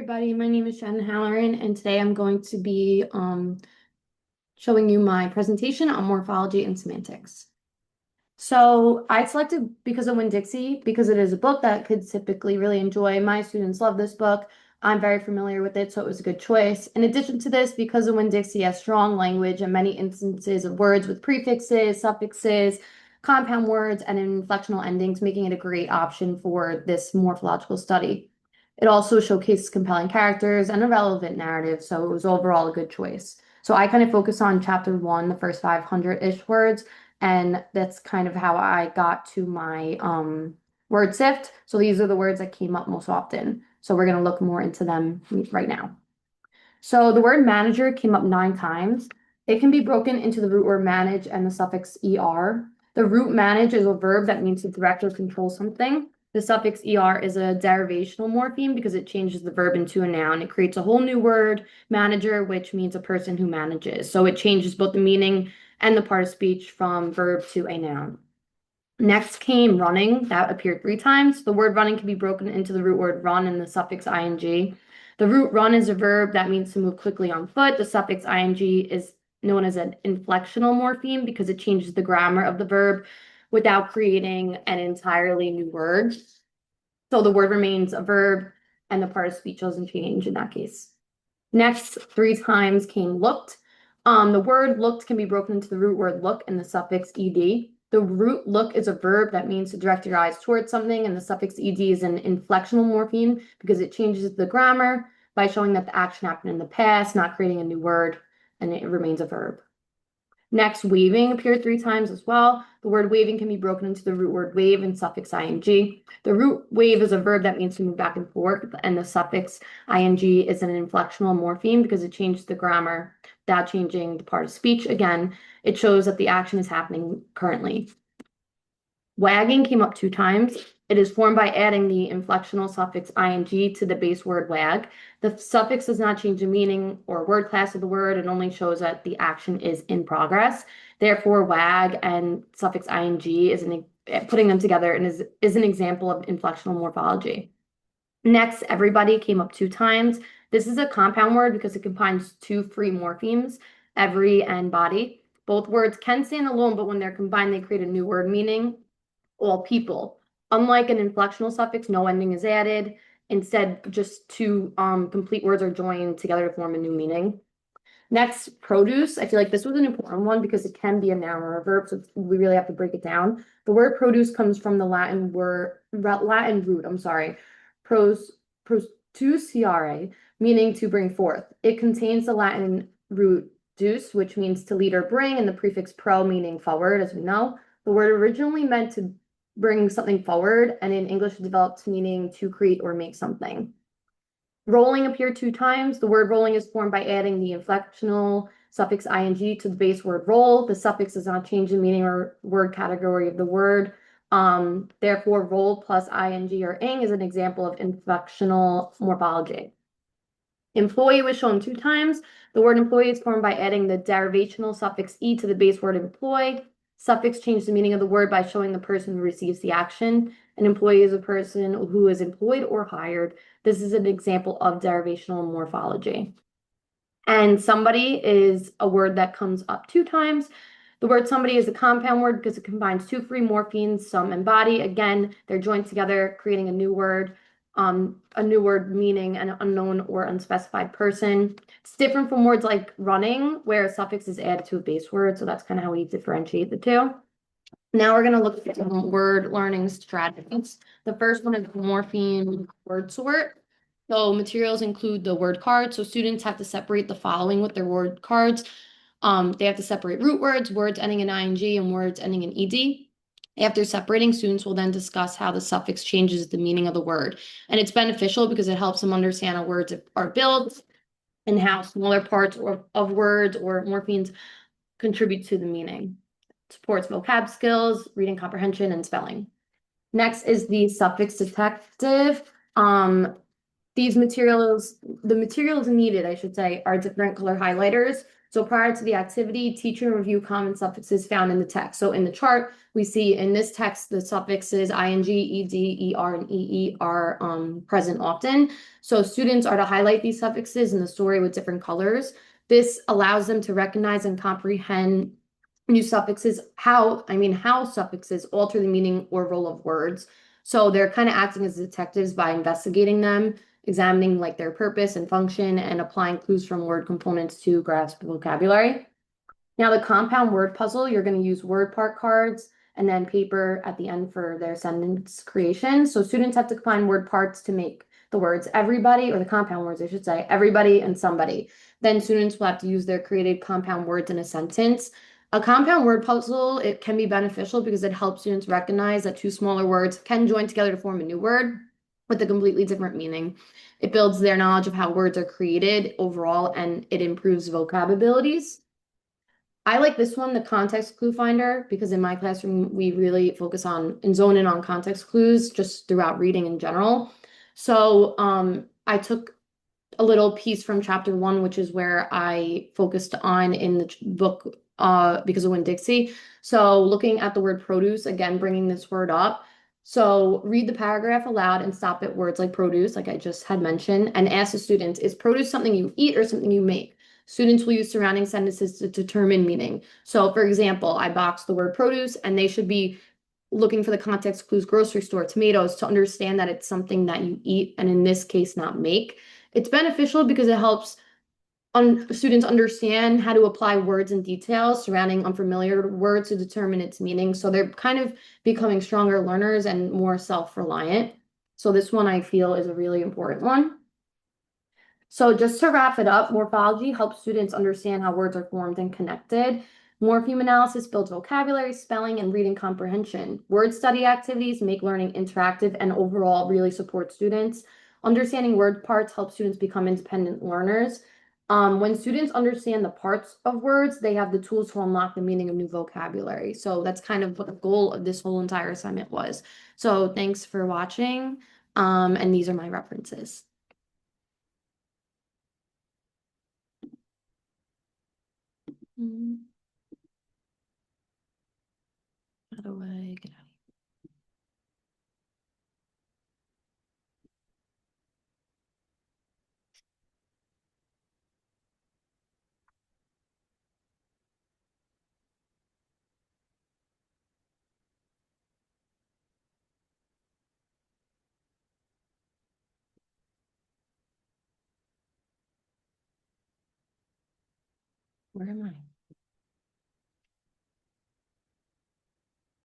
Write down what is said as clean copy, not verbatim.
everybody. My name is Shannon Halloran, and today I'm going to be showing you my presentation on morphology and semantics. So I selected Because of Winn-Dixie because it is a book that kids typically really enjoy. My students love this book. I'm very familiar with it, so it was a good choice. In addition to this, Because of Winn-Dixie has strong language and many instances of words with prefixes, suffixes, compound words, and inflectional endings, making it a great option for this morphological study. It also showcases compelling characters and a relevant narrative, so it was overall a good choice. So I kind of focus on chapter 1, the first 500-ish words, and that's kind of how I got to my word sift. So these are the words that came up most often. So we're going to look more into them right now. So the word manager came up 9 times. It can be broken into the root word manage and the suffix er. The root manage is a verb that means to direct or control something. The suffix er is a derivational morpheme because it changes the verb into a noun. It creates a whole new word, manager, which means a person who manages. So it changes both the meaning and the part of speech from verb to a noun. Next came running. That appeared 3 times. The word running can be broken into the root word run and the suffix ing. The root run is a verb that means to move quickly on foot. The suffix ing is known as an inflectional morpheme because it changes the grammar of the verb without creating an entirely new word. So the word remains a verb and the part of speech doesn't change in that case. Next 3 times came looked. The word looked can be broken into the root word look and the suffix ed. The root look is a verb that means to direct your eyes towards something, and the suffix ed is an inflectional morpheme because it changes the grammar by showing that the action happened in the past, not creating a new word, and it remains a verb. Next, waving appeared 3 times as well. The word waving can be broken into the root word wave and suffix ing. The root wave is a verb that means to move back and forth, and the suffix ing is an inflectional morpheme because it changes the grammar without changing the part of speech. Again, it shows that the action is happening currently. Wagging came up 2 times. It is formed by adding the inflectional suffix ing to the base word wag. The suffix does not change the meaning or word class of the word. It only shows that the action is in progress. Therefore, wag and suffix ing is putting them together and is an example of inflectional morphology. Next, everybody came up 2 times. This is a compound word because it combines 2 free morphemes, every and body. Both words can stand alone, but when they're combined, they create a new word meaning, all people. Unlike an inflectional suffix, no ending is added. Instead, just 2 complete words are joined together to form a new meaning. Next, produce. I feel like this was an important one because it can be a noun or a verb, so we really have to break it down. The word produce comes from the Latin root, producere, meaning to bring forth. It contains the Latin root duce, which means to lead or bring, and the prefix pro, meaning forward, as we know. The word originally meant to bring something forward, and in English it developed meaning to create or make something. Rolling appeared 2 times. The word rolling is formed by adding the inflectional suffix ing to the base word roll. The suffix does not change the meaning or word category of the word. Therefore, roll plus ing or ing is an example of inflectional morphology. Employee was shown 2 times. The word employee is formed by adding the derivational suffix e to the base word employ. Suffix changes the meaning of the word by showing the person who receives the action. An employee is a person who is employed or hired. This is an example of derivational morphology. And somebody is a word that comes up 2 times. The word somebody is a compound word because it combines 2 free morphemes, some and body. Again, they're joined together, creating a new word meaning an unknown or unspecified person. It's different from words like running, where a suffix is added to a base word. So that's kind of how we differentiate the 2. Now we're going to look at some word learning strategies. The first one is morpheme word sort. So materials include the word card. So students have to separate the following with their word cards. They have to separate root words, words ending in ing, and words ending in ed. After separating, students will then discuss how the suffix changes the meaning of the word. And it's beneficial because it helps them understand how words are built and how smaller parts of words or morphemes contribute to the meaning. It supports vocab skills, reading comprehension, and spelling. Next is the suffix detective. The materials needed, I should say, are different color highlighters. So prior to the activity, teacher review common suffixes found in the text. So in the chart, we see in this text, the suffixes ing, ed, er, and ee are present often. So students are to highlight these suffixes in the story with different colors. This allows them to recognize and comprehend new suffixes, how suffixes alter the meaning or role of words. So they're kind of acting as detectives by investigating them, examining like their purpose and function, and applying clues from word components to grasp vocabulary. Now, the compound word puzzle, you're going to use word part cards and then paper at the end for their sentence creation. So students have to find word parts to make the words everybody, or the compound words, I should say, everybody and somebody. Then students will have to use their created compound words in a sentence. A compound word puzzle, it can be beneficial because it helps students recognize that two smaller words can join together to form a new word with a completely different meaning. It builds their knowledge of how words are created overall, and it improves vocab abilities. I like this one, the context clue finder, because in my classroom, we really focus on and zone in on context clues just throughout reading in general. So I took a little piece from chapter 1, which is where I focused on in the book because of Winn-Dixie. So looking at the word produce, again, bringing this word up. So read the paragraph aloud and stop at words like produce, like I just had mentioned, and ask the students, is produce something you eat or something you make? Students will use surrounding sentences to determine meaning. So for example, I boxed the word produce and they should be looking for the context clues grocery store, tomatoes, to understand that it's something that you eat, and in this case, not make. It's beneficial because it helps students understand how to apply words and details surrounding unfamiliar words to determine its meaning. So they're kind of becoming stronger learners and more self-reliant. So this one I feel is a really important one. So just to wrap it up, morphology helps students understand how words are formed and connected. Morpheme analysis builds vocabulary, spelling, and reading comprehension. Word study activities make learning interactive and overall really support students. Understanding word parts helps students become independent learners. When students understand the parts of words, they have the tools to unlock the meaning of new vocabulary. So that's kind of what the goal of this whole entire assignment was. So thanks for watching. And these are my references. How do I get out? Where am I?